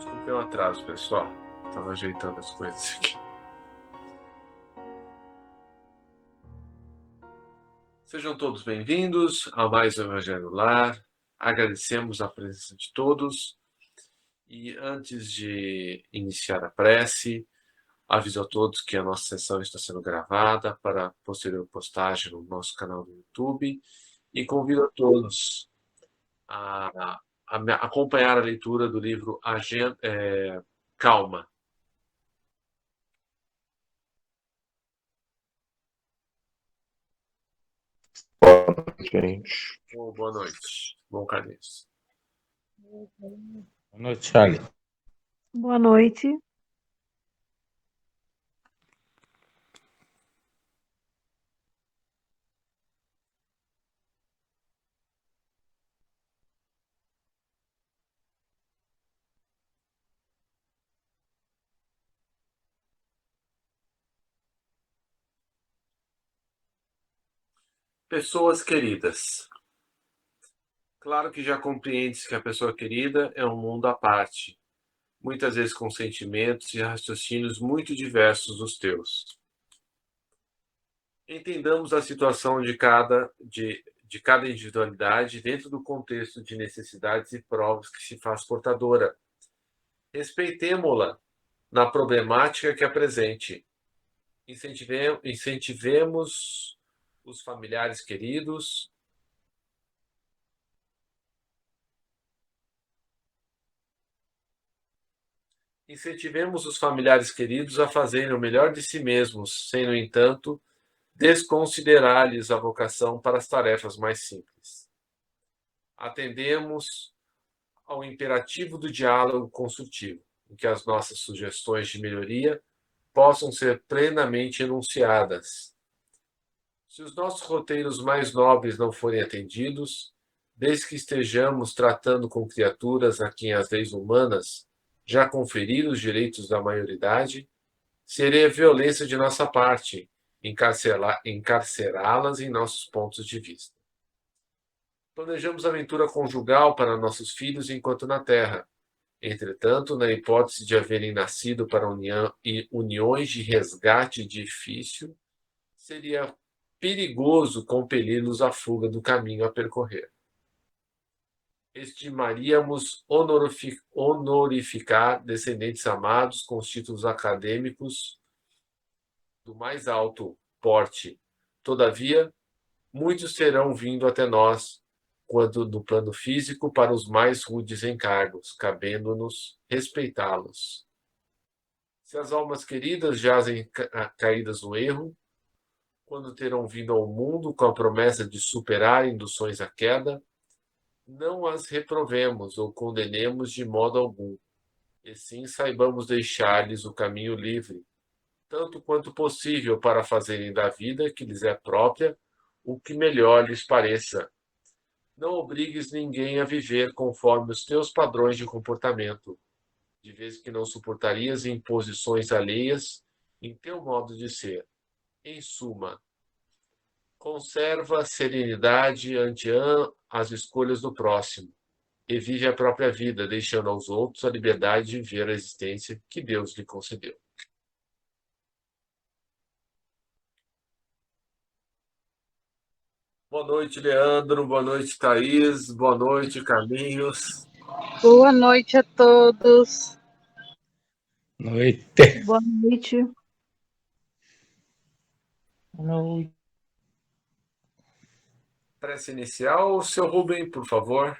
Desculpe o atraso, pessoal. Estava ajeitando as coisas aqui. Sejam todos bem-vindos a mais um Evangelho no Lar. Agradecemos a presença de todos. E antes de iniciar a prece, aviso a todos que a nossa sessão está sendo gravada para posterior postagem no nosso canal do YouTube. E convido a todos a acompanhar a leitura do livro Calma. Boa noite, gente. Boa noite. Bom Carlinhos. Boa noite, Charlie. Boa noite. Pessoas queridas. Claro que já compreendes que a pessoa querida é um mundo à parte, muitas vezes com sentimentos e raciocínios muito diversos dos teus. Entendamos a situação de cada individualidade dentro do contexto de necessidades e provas que se faz portadora. Respeitemo-la na problemática que apresente. Incentivemos os familiares queridos. Incentivemos os familiares queridos a fazerem o melhor de si mesmos, sem, no entanto, desconsiderar-lhes a vocação para as tarefas mais simples. Atendemos ao imperativo do diálogo construtivo, em que as nossas sugestões de melhoria possam ser plenamente enunciadas. Se os nossos roteiros mais nobres não forem atendidos, desde que estejamos tratando com criaturas a quem as leis humanas já conferiram os direitos da maioridade, seria violência de nossa parte encarcerá-las em nossos pontos de vista. Planejamos aventura conjugal para nossos filhos enquanto na Terra. Entretanto, na hipótese de haverem nascido para uniões de resgate difícil, seria perigoso compeli-los à fuga do caminho a percorrer. Estimaríamos honorificar descendentes amados com os títulos acadêmicos do mais alto porte. Todavia, muitos terão vindo até nós, quando no plano físico, para os mais rudes encargos, cabendo-nos respeitá-los. Se as almas queridas jazem caídas no erro, quando terão vindo ao mundo com a promessa de superar induções à queda, não as reprovemos ou condenemos de modo algum, e sim saibamos deixar-lhes o caminho livre, tanto quanto possível para fazerem da vida que lhes é própria o que melhor lhes pareça. Não obrigues ninguém a viver conforme os teus padrões de comportamento, de vez que não suportarias imposições alheias em teu modo de ser. Em suma, conserva a serenidade ante as escolhas do próximo e vive a própria vida, deixando aos outros a liberdade de viver a existência que Deus lhe concedeu. Boa noite, Leandro. Boa noite, Thaís. Boa noite, Carlinhos. Boa noite a todos. Noite. Boa noite. Boa noite. Prece inicial, seu Rubem, por favor.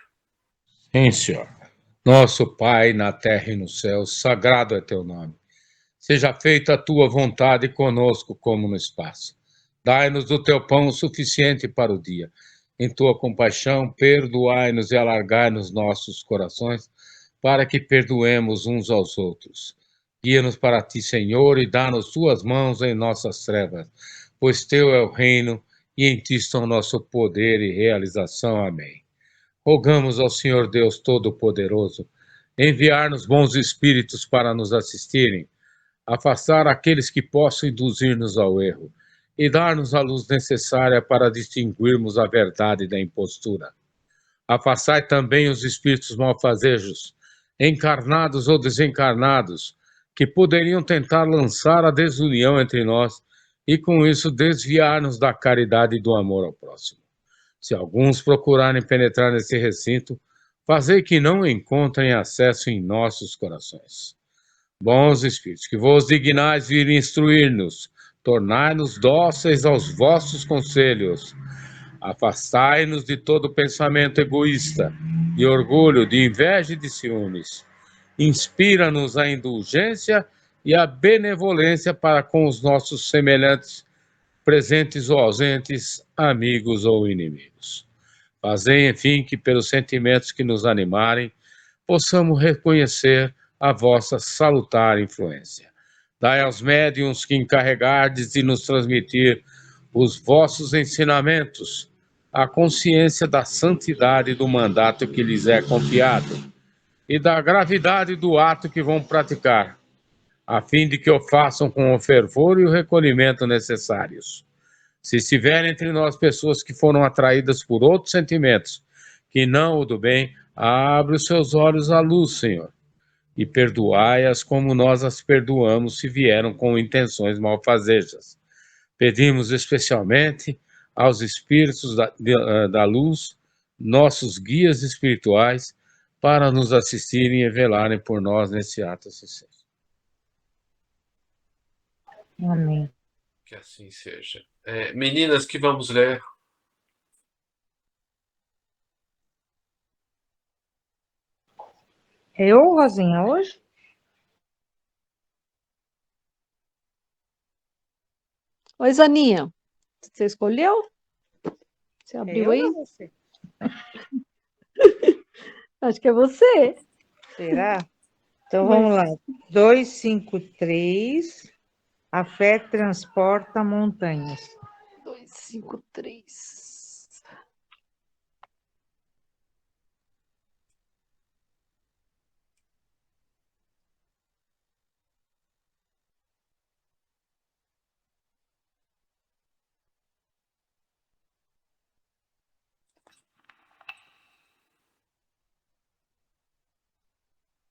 Sim, Senhor. Nosso Pai, na terra e no céu, sagrado é teu nome. Seja feita a tua vontade conosco como no espaço. Dai-nos do teu pão suficiente para o dia. Em tua compaixão, perdoai-nos e alargai-nos nossos corações, para que perdoemos uns aos outros. Guia-nos para ti, Senhor, e dá-nos tuas mãos em nossas trevas, pois teu é o reino, e em ti estão nosso poder e realização. Amém. Rogamos ao Senhor Deus Todo-Poderoso enviar-nos bons espíritos para nos assistirem, afastar aqueles que possam induzir-nos ao erro e dar-nos a luz necessária para distinguirmos a verdade da impostura. Afastai também os espíritos malfazejos encarnados ou desencarnados, que poderiam tentar lançar a desunião entre nós e, com isso, desviar-nos da caridade e do amor ao próximo. Se alguns procurarem penetrar nesse recinto, fazei que não encontrem acesso em nossos corações. Bons Espíritos, que vos dignais vir instruir-nos, tornai-nos dóceis aos vossos conselhos, afastai-nos de todo pensamento egoísta, de orgulho, de inveja e de ciúmes. Inspira-nos a indulgência e a benevolência para com os nossos semelhantes, presentes ou ausentes, amigos ou inimigos. Fazei, enfim, que pelos sentimentos que nos animarem, possamos reconhecer a vossa salutar influência. Dai aos médiuns que encarregardes de nos transmitir os vossos ensinamentos, a consciência da santidade do mandato que lhes é confiado e da gravidade do ato que vão praticar, a fim de que o façam com o fervor e o recolhimento necessários. Se estiverem entre nós pessoas que foram atraídas por outros sentimentos, que não o do bem, abre os seus olhos à luz, Senhor, e perdoai-as como nós as perdoamos se vieram com intenções malfazejas. Pedimos especialmente aos espíritos da luz, nossos guias espirituais, para nos assistirem e velarem por nós nesse ato sincero. Amém. Que assim seja. Meninas, que vamos ler? Eu, Rosinha, hoje? Oi, Zaninha. Você escolheu? Você abriu aí? Eu ou você? Acho que é você. Será? Então vamos lá. 253. A fé transporta montanhas. 253.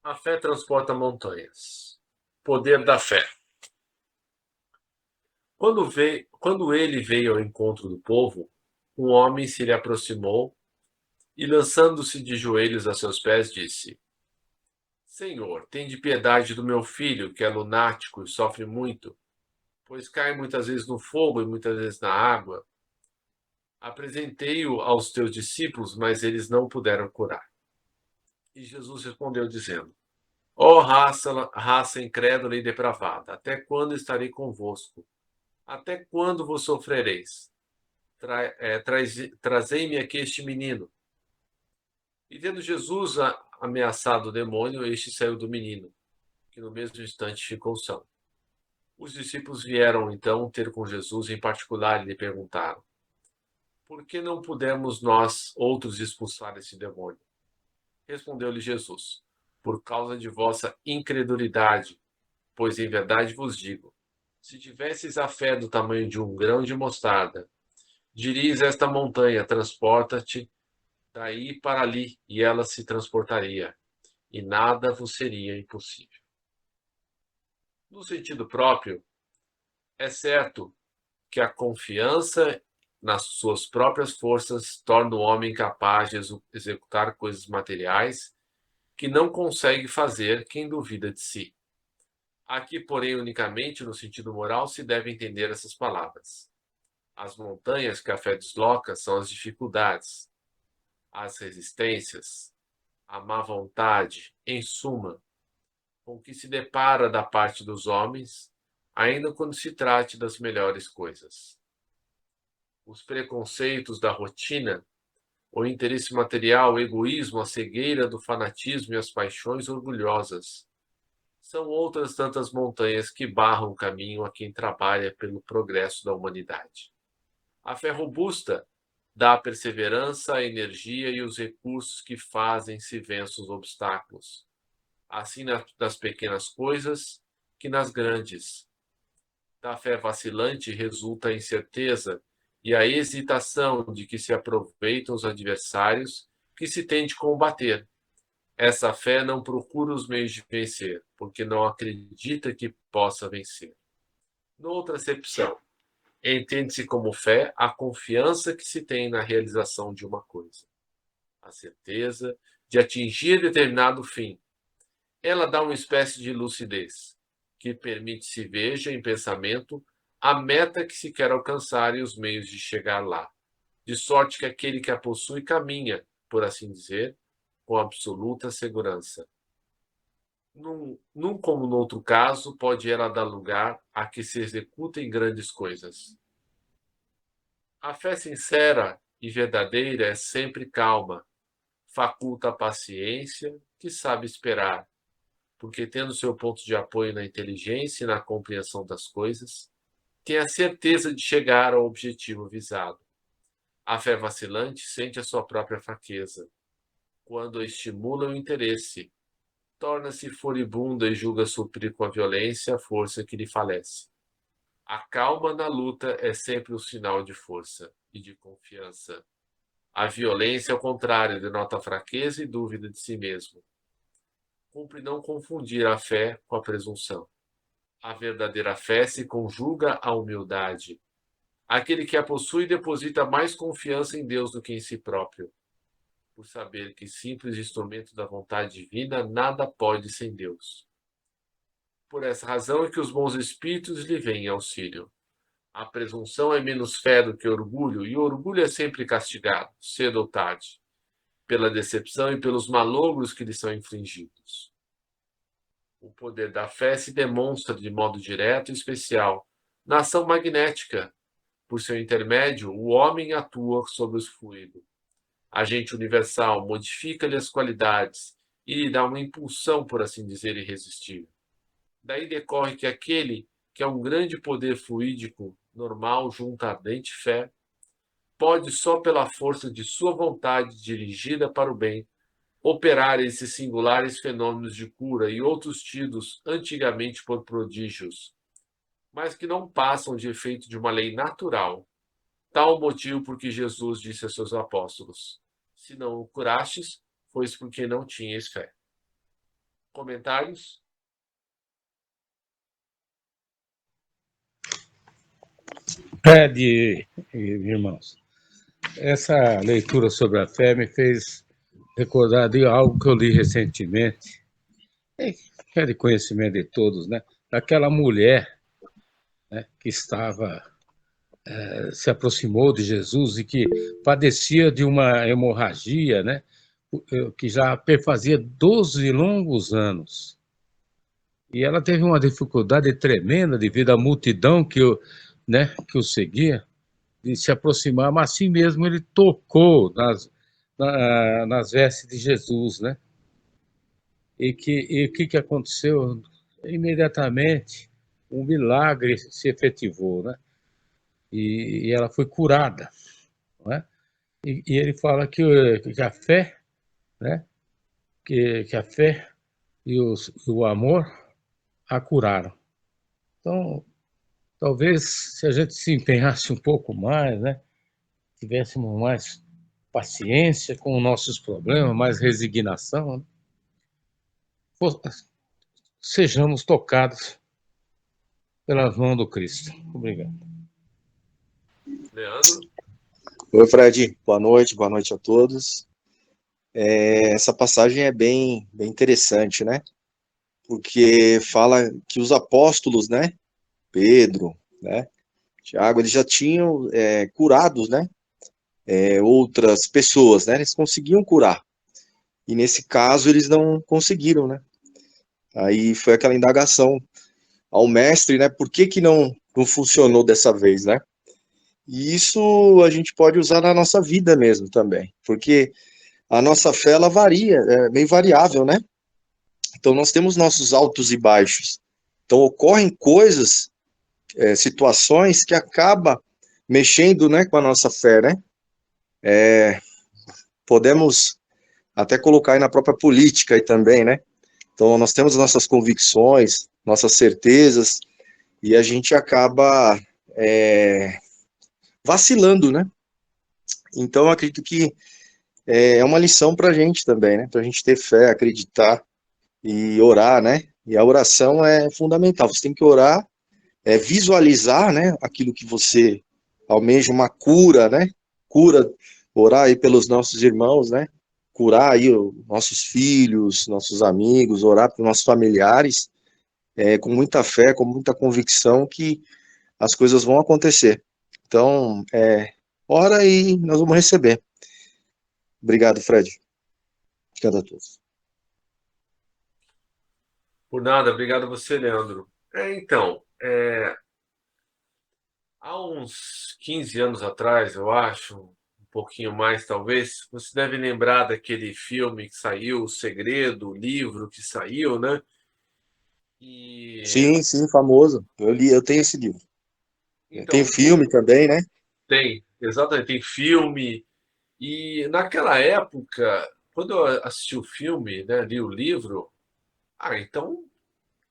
A fé transporta montanhas. Poder da fé. Quando ele veio ao encontro do povo, um homem se lhe aproximou e, lançando-se de joelhos a seus pés, disse: Senhor, tende piedade do meu filho, que é lunático e sofre muito, pois cai muitas vezes no fogo e muitas vezes na água. Apresentei-o aos teus discípulos, mas eles não puderam curar. E Jesus respondeu, dizendo: Ó raça incrédula e depravada, até quando estarei convosco? Até quando vos sofrereis? Trazei-me aqui este menino. E vendo Jesus ameaçado o demônio, este saiu do menino, que no mesmo instante ficou são. Os discípulos vieram então ter com Jesus em particular e lhe perguntaram: Por que não pudemos nós outros expulsar esse demônio? Respondeu-lhe Jesus: Por causa de vossa incredulidade, pois em verdade vos digo, se tivesseis a fé do tamanho de um grão de mostarda, dirias a esta montanha: transporta-te daí para ali, e ela se transportaria, e nada vos seria impossível. No sentido próprio, é certo que a confiança nas suas próprias forças torna o homem capaz de executar coisas materiais que não consegue fazer quem duvida de si. Aqui, porém, unicamente no sentido moral se deve entender essas palavras. As montanhas que a fé desloca são as dificuldades, as resistências, a má vontade, em suma, com que se depara da parte dos homens, ainda quando se trate das melhores coisas. Os preconceitos da rotina, o interesse material, o egoísmo, a cegueira do fanatismo e as paixões orgulhosas são outras tantas montanhas que barram o caminho a quem trabalha pelo progresso da humanidade. A fé robusta dá a perseverança, a energia e os recursos que fazem se vençam os obstáculos, assim nas pequenas coisas que nas grandes. Da fé vacilante resulta a incerteza e a hesitação de que se aproveitam os adversários que se tem de combater, Essa fé não procura os meios de vencer, porque não acredita que possa vencer. Noutra acepção, entende-se como fé a confiança que se tem na realização de uma coisa, a certeza de atingir determinado fim. Ela dá uma espécie de lucidez, que permite se veja em pensamento a meta que se quer alcançar e os meios de chegar lá, de sorte que aquele que a possui caminha, por assim dizer, com absoluta segurança. Num como no outro caso, pode ela dar lugar a que se executem grandes coisas. A fé sincera e verdadeira é sempre calma, faculta a paciência, que sabe esperar, porque tendo seu ponto de apoio na inteligência e na compreensão das coisas, tem a certeza de chegar ao objetivo visado. A fé vacilante sente a sua própria fraqueza. Quando estimula o interesse, torna-se furibunda e julga suprir com a violência a força que lhe falece. A calma na luta é sempre um sinal de força e de confiança. A violência, ao contrário, denota fraqueza e dúvida de si mesmo. Cumpre não confundir a fé com a presunção. A verdadeira fé se conjuga à humildade. Aquele que a possui deposita mais confiança em Deus do que em si próprio, por saber que simples instrumento da vontade divina nada pode sem Deus. Por essa razão é que os bons espíritos lhe vêm em auxílio. A presunção é menos fé do que orgulho, e o orgulho é sempre castigado, cedo ou tarde, pela decepção e pelos malogros que lhe são infligidos. O poder da fé se demonstra de modo direto e especial na ação magnética. Por seu intermédio, o homem atua sobre o fluido. Agente universal, modifica-lhe as qualidades e lhe dá uma impulsão, por assim dizer, irresistível. Daí decorre que aquele que é um grande poder fluídico, normal, junto à ardente fé, pode só pela força de sua vontade dirigida para o bem, operar esses singulares fenômenos de cura e outros tidos antigamente por prodígios, mas que não passam de efeito de uma lei natural. Tal o motivo por que Jesus disse a seus apóstolos: se não o curastes, foi porque não tinhas fé. Comentários? Irmãos, essa leitura sobre a fé me fez recordar de algo que eu li recentemente, que é de conhecimento de todos, né? Daquela mulher, né, que se aproximou de Jesus e que padecia de uma hemorragia, né, que já perfazia 12 longos anos. E ela teve uma dificuldade tremenda devido à multidão que o seguia, de se aproximar, mas assim mesmo ele tocou nas vestes de Jesus, né? E o que aconteceu? Imediatamente, um milagre se efetivou, né? E ela foi curada, não é? E ele fala que a fé, né? Que a fé e o amor a curaram. Então, talvez se a gente se empenhasse um pouco mais, né? Tivéssemos mais paciência com os nossos problemas, mais resignação, né? Sejamos tocados pelas mãos do Cristo. Obrigado. Leandro? Oi, Fred. Boa noite a todos. Essa passagem é bem interessante, né? Porque fala que os apóstolos, né? Pedro, né? Tiago, eles já tinham curados, né? Outras pessoas, né? Eles conseguiam curar. E nesse caso eles não conseguiram, né? Aí foi aquela indagação ao mestre, né? Por que não funcionou dessa vez, né? E isso a gente pode usar na nossa vida mesmo também, porque a nossa fé, ela varia, é bem variável, né? Então nós temos nossos altos e baixos. Então ocorrem coisas, situações que acabam mexendo, né, com a nossa fé, né? Podemos até colocar aí na própria política aí também, né? Então nós temos nossas convicções, nossas certezas, e a gente acaba vacilando, né? Então eu acredito que é uma lição para a gente também, né? Para a gente ter fé, acreditar e orar, né? E a oração é fundamental. Você tem que orar, visualizar, né? Aquilo que você almeja, uma cura, né? Cura, orar aí pelos nossos irmãos, né? Curar aí os nossos filhos, nossos amigos, orar pelos nossos familiares, com muita fé, com muita convicção que as coisas vão acontecer. Então, ora e nós vamos receber. Obrigado, Fred. Obrigado a todos. Por nada, obrigado a você, Leandro. Então, há uns 15 anos atrás, eu acho, um pouquinho mais talvez, você deve lembrar daquele filme que saiu, O Segredo, o livro que saiu, né? E Sim, sim, famoso. Eu tenho esse livro. Tem então, filme também, né? tem, exatamente, tem filme. E naquela época, quando eu assisti o filme, né, li o livro, então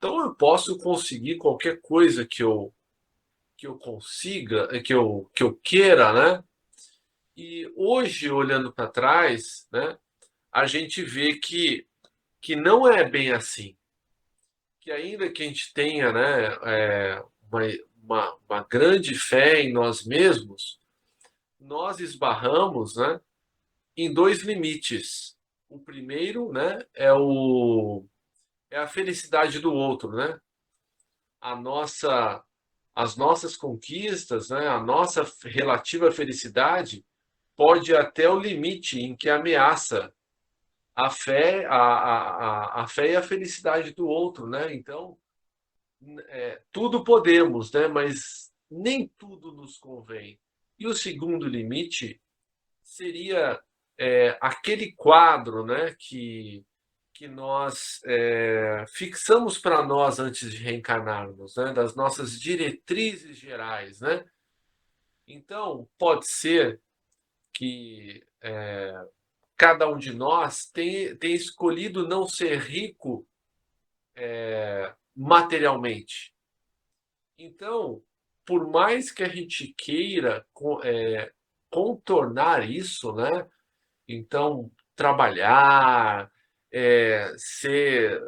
eu posso conseguir qualquer coisa que eu consiga, que eu queira, né? E hoje, olhando para trás, né, a gente vê que não é bem assim. Que ainda que a gente tenha, né, uma grande fé em nós mesmos, nós esbarramos, né, em dois limites. O primeiro, né, é a felicidade do outro, né? A nossa, as nossas conquistas, né, a nossa relativa felicidade pode ir até o limite em que ameaça a fé e a felicidade do outro, né? Então, tudo podemos, né? Mas nem tudo nos convém. E o segundo limite seria aquele quadro, né, que nós fixamos para nós antes de reencarnarmos, né, das nossas diretrizes gerais, né? Então, pode ser que cada um de nós tem escolhido não ser rico materialmente. Então, por mais que a gente queira contornar isso, né? Então, trabalhar, ser,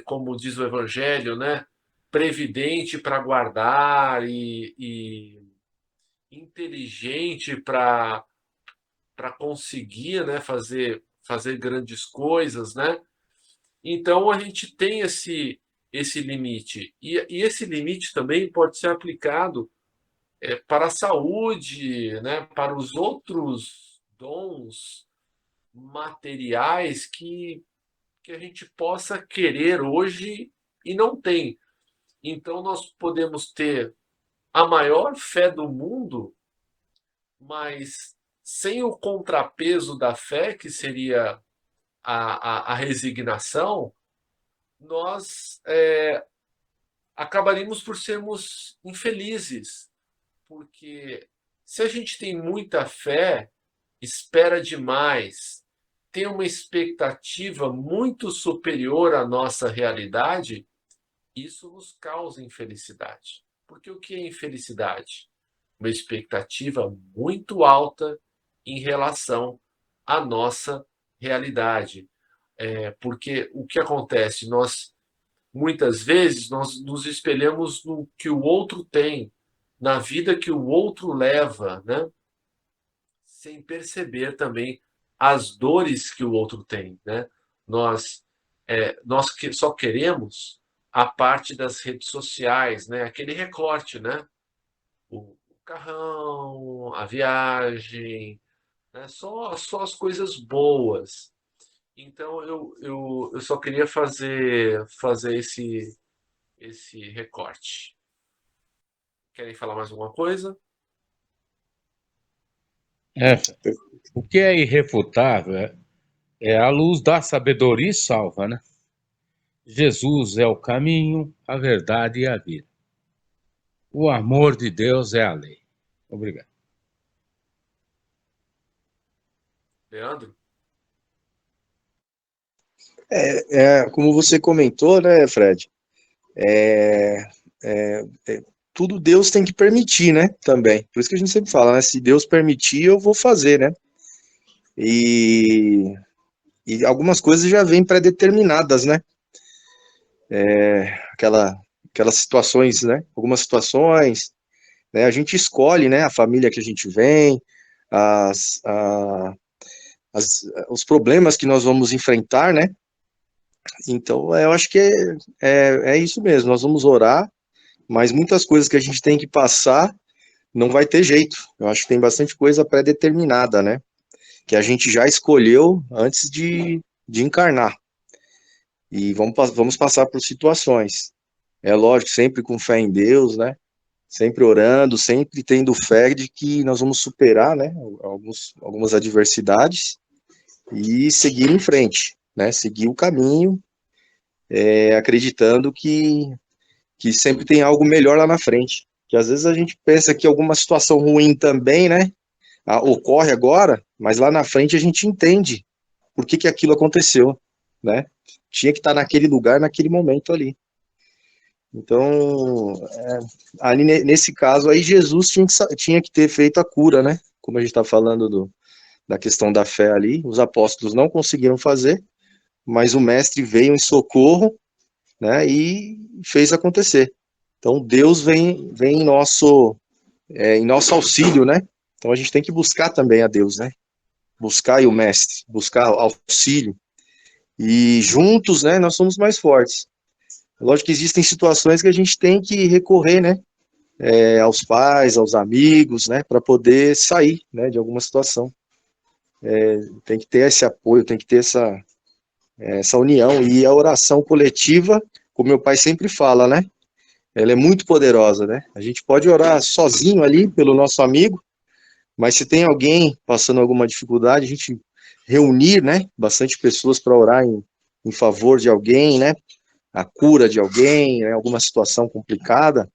como diz o Evangelho, né? Previdente para guardar e inteligente para conseguir, né? Fazer grandes coisas, né? Então a gente tem esse limite. E esse limite também pode ser aplicado para a saúde, né, para os outros dons materiais que a gente possa querer hoje e não tem. Então nós podemos ter a maior fé do mundo, mas sem o contrapeso da fé, que seria a resignação, nós acabaríamos por sermos infelizes, porque se a gente tem muita fé, espera demais, tem uma expectativa muito superior à nossa realidade, isso nos causa infelicidade. Porque o que é infelicidade? Uma expectativa muito alta em relação à nossa realidade. Porque o que acontece? Muitas vezes nós nos espelhamos no que o outro tem, na vida que o outro leva, né? Sem perceber também as dores que o outro tem, né? Nós só queremos a parte das redes sociais, né? Aquele recorte, né? O carrão, a viagem, né? Só as coisas boas. Então eu só queria fazer esse recorte. Querem falar mais alguma coisa? É, o que é irrefutável é a luz da sabedoria e salva, né? Jesus é o caminho, a verdade e a vida. O amor de Deus é a lei. Obrigado. Leandro? Como você comentou, né, Fred? É, é, tudo Deus tem que permitir, né? Também. Por isso que a gente sempre fala, né? Se Deus permitir, eu vou fazer, né? e, e algumas coisas já vêm pré-determinadas, né? Aquela, aquelas situações, né? Algumas situações, né? A gente escolhe, né? A família que a gente vem, as, a, os problemas que nós vamos enfrentar, né? Então, eu acho que é isso mesmo. Nós vamos orar, mas muitas coisas que a gente tem que passar não vai ter jeito. Eu acho que tem bastante coisa pré-determinada, né? Que a gente já escolheu antes de encarnar. E vamos passar por situações. É lógico, sempre com fé em Deus, né? Sempre orando, sempre tendo fé de que nós vamos superar, né? Algumas adversidades e seguir em frente, né? Seguir o caminho, acreditando que sempre tem algo melhor lá na frente. Que às vezes a gente pensa que alguma situação ruim também, né? Ocorre agora, mas lá na frente a gente entende por que aquilo aconteceu, né? Tinha que estar naquele lugar, naquele momento ali. Então, ali nesse caso aí, Jesus tinha que ter feito a cura, né? Como a gente está falando da questão da fé ali, os apóstolos não conseguiram fazer, mas o mestre veio em socorro, né? E fez acontecer. Então, Deus vem em nosso auxílio, né? Então, a gente tem que buscar também a Deus, né? Buscar o mestre, buscar auxílio. E juntos, né, nós somos mais fortes. Lógico que existem situações que a gente tem que recorrer, né, aos pais, aos amigos, né, para poder sair, né, de alguma situação. Tem que ter esse apoio, tem que ter essa união. E a oração coletiva, como meu pai sempre fala, né, ela é muito poderosa, né. A gente pode orar sozinho ali pelo nosso amigo, mas se tem alguém passando alguma dificuldade, a gente reunir, né, bastante pessoas para orar em favor de alguém, né, a cura de alguém, né, alguma situação complicada,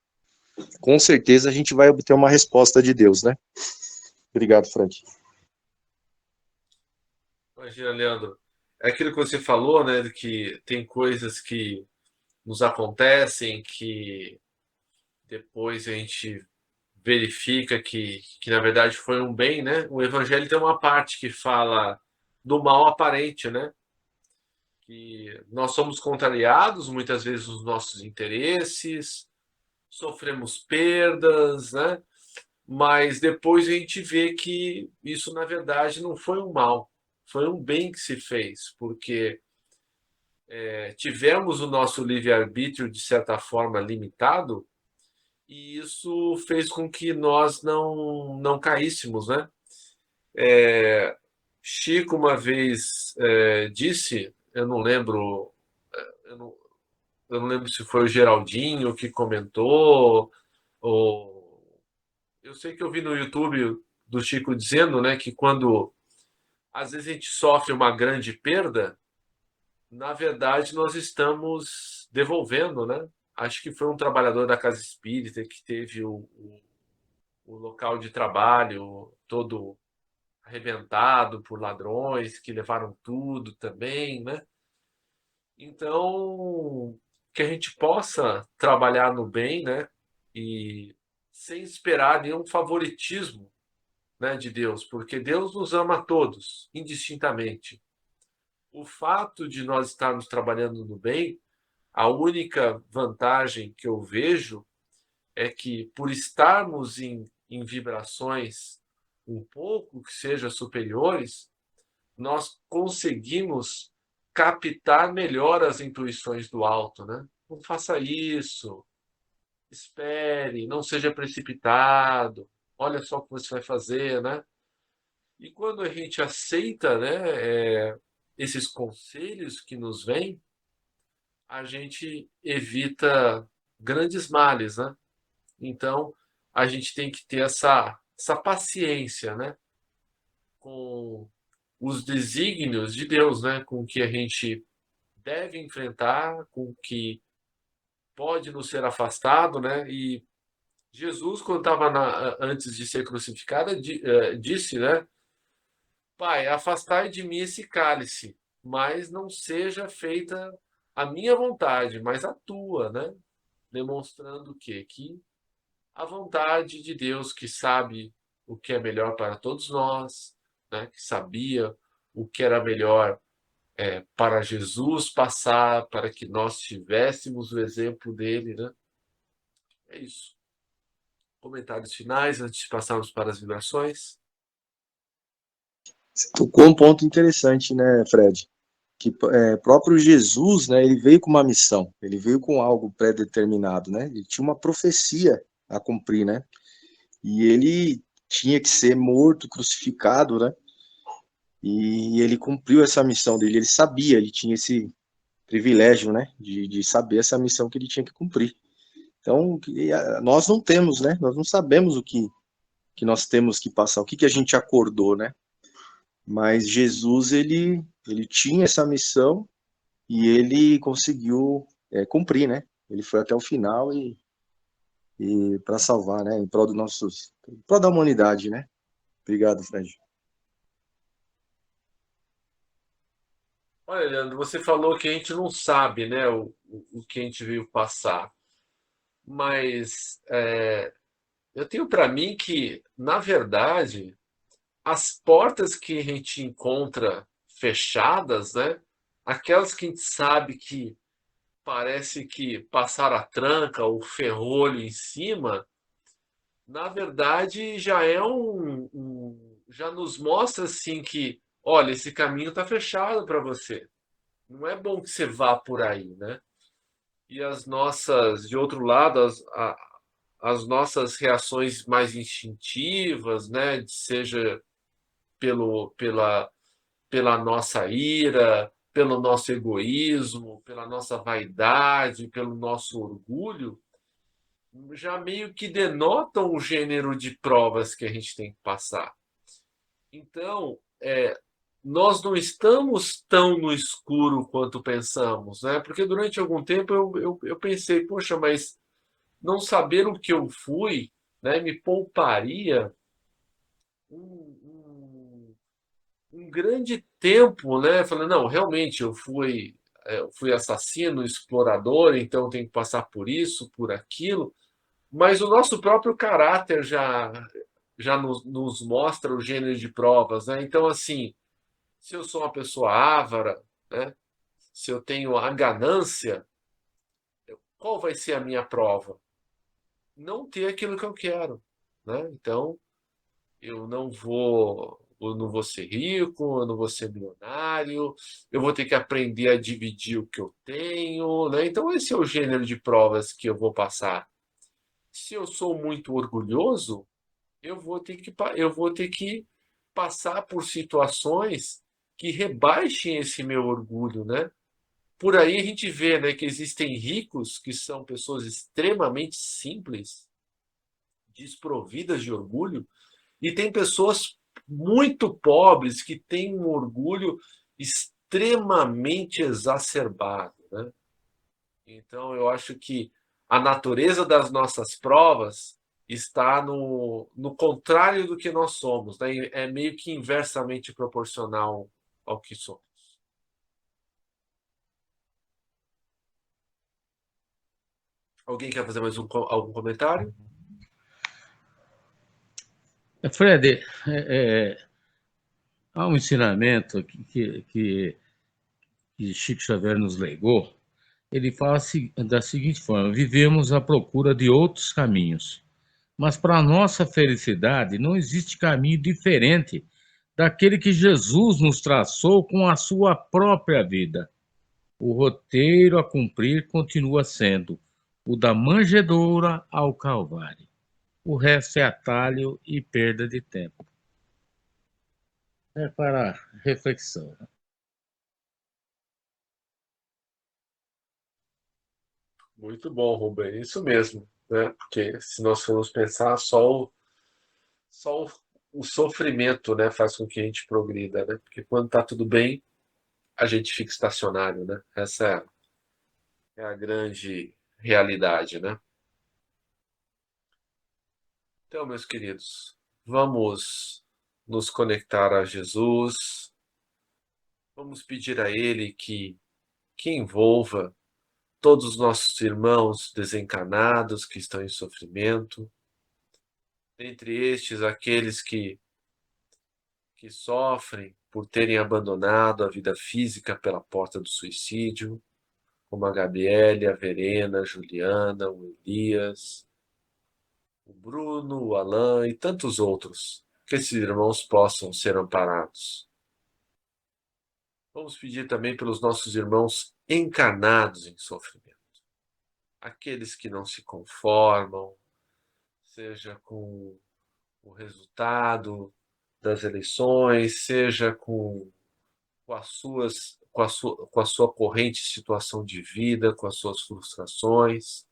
com certeza a gente vai obter uma resposta de Deus, né? Obrigado, Frank. Imagina, Leandro, é aquilo que você falou, né, de que tem coisas que nos acontecem que depois a gente verifica que na verdade foi um bem, né? O Evangelho tem uma parte que fala do mal aparente, né? Que nós somos contrariados muitas vezes nos nossos interesses, sofremos perdas, né? Mas depois a gente vê que isso na verdade não foi um mal, foi um bem que se fez, porque tivemos o nosso livre-arbítrio de certa forma limitado e isso fez com que nós não caíssemos, né? Chico uma vez disse, eu não lembro se foi o Geraldinho que comentou, ou eu sei que eu vi no YouTube do Chico dizendo, né, que quando às vezes a gente sofre uma grande perda, na verdade nós estamos devolvendo, né? Acho que foi um trabalhador da casa espírita que teve o local de trabalho todo arrebentado por ladrões que levaram tudo também, né? Então, que a gente possa trabalhar no bem, né? E sem esperar nenhum favoritismo, né, de Deus, porque Deus nos ama a todos, indistintamente. O fato de nós estarmos trabalhando no bem, a única vantagem que eu vejo é que, por estarmos em vibrações um pouco que sejam superiores, nós conseguimos captar melhor as intuições do alto, né? Não faça isso, espere, não seja precipitado, olha só o que você vai fazer, né? E quando a gente aceita, né, esses conselhos que nos vêm, a gente evita grandes males, né? Então, a gente tem que ter essa paciência, né? Com os desígnios de Deus, né? Com o que a gente deve enfrentar, com o que pode nos ser afastado, né? E Jesus, quando estava antes de ser crucificado, disse, né? Pai, afastai de mim esse cálice, mas não seja feita a minha vontade, mas a tua, né? Demonstrando o quê? Que a vontade de Deus, que sabe o que é melhor para todos nós, né, que sabia o que era melhor para Jesus passar, para que nós tivéssemos o exemplo dele, né? É isso. Comentários finais antes de passarmos para as vibrações? Você tocou um ponto interessante, né, Fred? Que próprio Jesus, né, ele veio com uma missão, ele veio com algo pré-determinado, né? Ele tinha uma profecia a cumprir, né? E ele tinha que ser morto, crucificado, né? E ele cumpriu essa missão dele, ele sabia, ele tinha esse privilégio, né, de saber essa missão que ele tinha que cumprir. Então, nós não temos, né? Nós não sabemos que nós temos que passar, o que a gente acordou, né? Mas Jesus, ele tinha essa missão e ele conseguiu cumprir, né? Ele foi até o final e para salvar, né? Em prol em prol da humanidade, né? Obrigado, Fred. Olha, Leandro, você falou que a gente não sabe, né, o que a gente veio passar, mas eu tenho para mim que, na verdade, as portas que a gente encontra fechadas, né, aquelas que a gente sabe que parece que passaram a tranca, o ferrolho em cima, na verdade já nos mostra assim que, olha, esse caminho está fechado para você. Não é bom que você vá por aí, né? E de outro lado, as nossas reações mais instintivas, né? Seja pelo, pela, pela nossa ira, pelo nosso egoísmo, pela nossa vaidade, pelo nosso orgulho, já meio que denotam o gênero de provas que a gente tem que passar. Então, nós não estamos tão no escuro quanto pensamos, né? Porque durante algum tempo eu pensei, poxa, mas não saber o que eu fui, né, me pouparia um, um grande tempo, né? Falei, não, realmente eu fui assassino, explorador, então eu tenho que passar por isso, por aquilo, mas o nosso próprio caráter já nos mostra o gênero de provas, né? Então, assim, se eu sou uma pessoa avara, né? Se eu tenho a ganância, qual vai ser a minha prova? Não ter aquilo que eu quero, né? Então, eu não vou ser rico, eu não vou ser milionário, eu vou ter que aprender a dividir o que eu tenho, né? Então, esse é o gênero de provas que eu vou passar. Se eu sou muito orgulhoso, eu vou ter que passar por situações que rebaixem esse meu orgulho, né? Por aí a gente vê, né, que existem ricos que são pessoas extremamente simples, desprovidas de orgulho, e tem pessoas muito pobres que têm um orgulho extremamente exacerbado, né? Então, eu acho que a natureza das nossas provas está no contrário do que nós somos, né? É meio que inversamente proporcional ao que somos. Alguém quer fazer algum comentário? Fred, há um ensinamento que Chico Xavier nos legou. Ele fala da seguinte forma: vivemos à procura de outros caminhos, mas para a nossa felicidade não existe caminho diferente daquele que Jesus nos traçou com a sua própria vida. O roteiro a cumprir continua sendo o da manjedoura ao Calvário. O resto é atalho e perda de tempo. É para reflexão. Muito bom, Rubem. Isso mesmo, né? Porque se nós formos pensar, só o sofrimento, né, faz com que a gente progrida, né? Porque quando está tudo bem, a gente fica estacionário, né? Essa é a grande realidade, né? Então, meus queridos, vamos nos conectar a Jesus, vamos pedir a Ele que envolva todos os nossos irmãos desencarnados que estão em sofrimento, dentre estes aqueles que sofrem por terem abandonado a vida física pela porta do suicídio, como a Gabriele, a Verena, a Juliana, o Elias, o Bruno, o Alan e tantos outros, que esses irmãos possam ser amparados. Vamos pedir também pelos nossos irmãos encarnados em sofrimento, aqueles que não se conformam, seja com o resultado das eleições, seja com a sua corrente situação de vida, com as suas frustrações.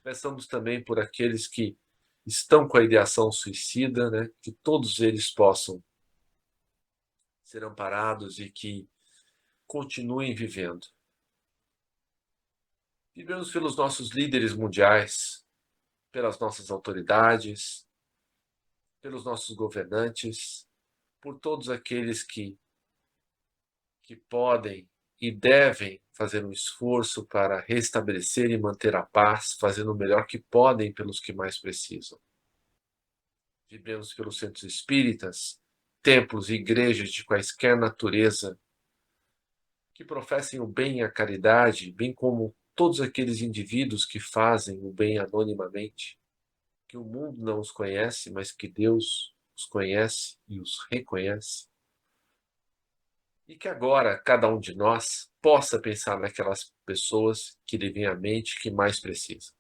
Peçamos também por aqueles que estão com a ideação suicida, né? Que todos eles possam ser amparados e que continuem vivendo. Vivemos pelos nossos líderes mundiais, pelas nossas autoridades, pelos nossos governantes, por todos aqueles que podem e devem fazer um esforço para restabelecer e manter a paz, fazendo o melhor que podem pelos que mais precisam. Vivemos pelos centros espíritas, templos e igrejas de quaisquer natureza, que professem o bem e a caridade, bem como todos aqueles indivíduos que fazem o bem anonimamente, que o mundo não os conhece, mas que Deus os conhece e os reconhece. E que agora cada um de nós possa pensar naquelas pessoas que lhe vêm à mente que mais precisam.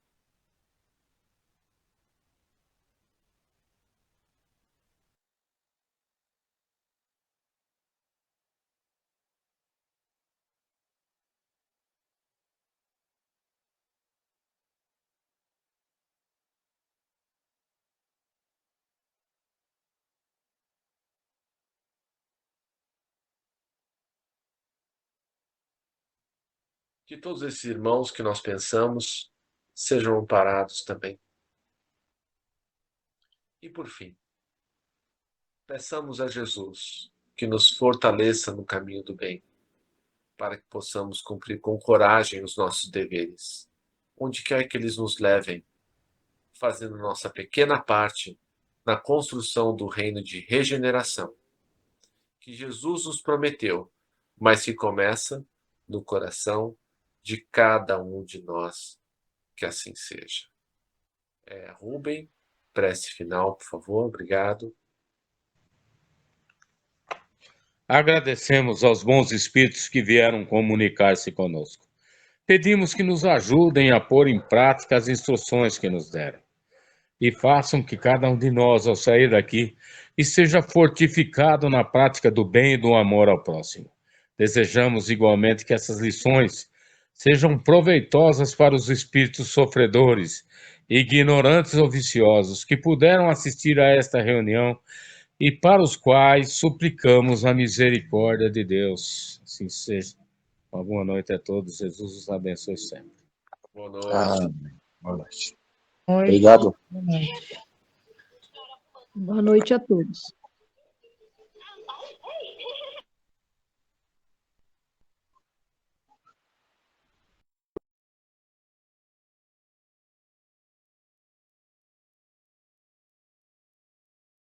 Que todos esses irmãos que nós pensamos sejam amparados também. E por fim, peçamos a Jesus que nos fortaleça no caminho do bem, para que possamos cumprir com coragem os nossos deveres, onde quer que eles nos levem, fazendo nossa pequena parte na construção do reino de regeneração, que Jesus nos prometeu, mas que começa no coração de cada um de nós, que assim seja. Rubem, prece final, por favor, obrigado. Agradecemos aos bons espíritos que vieram comunicar-se conosco. Pedimos que nos ajudem a pôr em prática as instruções que nos deram e façam que cada um de nós, ao sair daqui, esteja fortificado na prática do bem e do amor ao próximo. Desejamos igualmente que essas lições sejam proveitosas para os espíritos sofredores, ignorantes ou viciosos que puderam assistir a esta reunião e para os quais suplicamos a misericórdia de Deus. Assim seja. Uma boa noite a todos. Jesus os abençoe sempre. Boa noite. Boa noite. Oi. Obrigado. Boa noite. Boa noite a todos.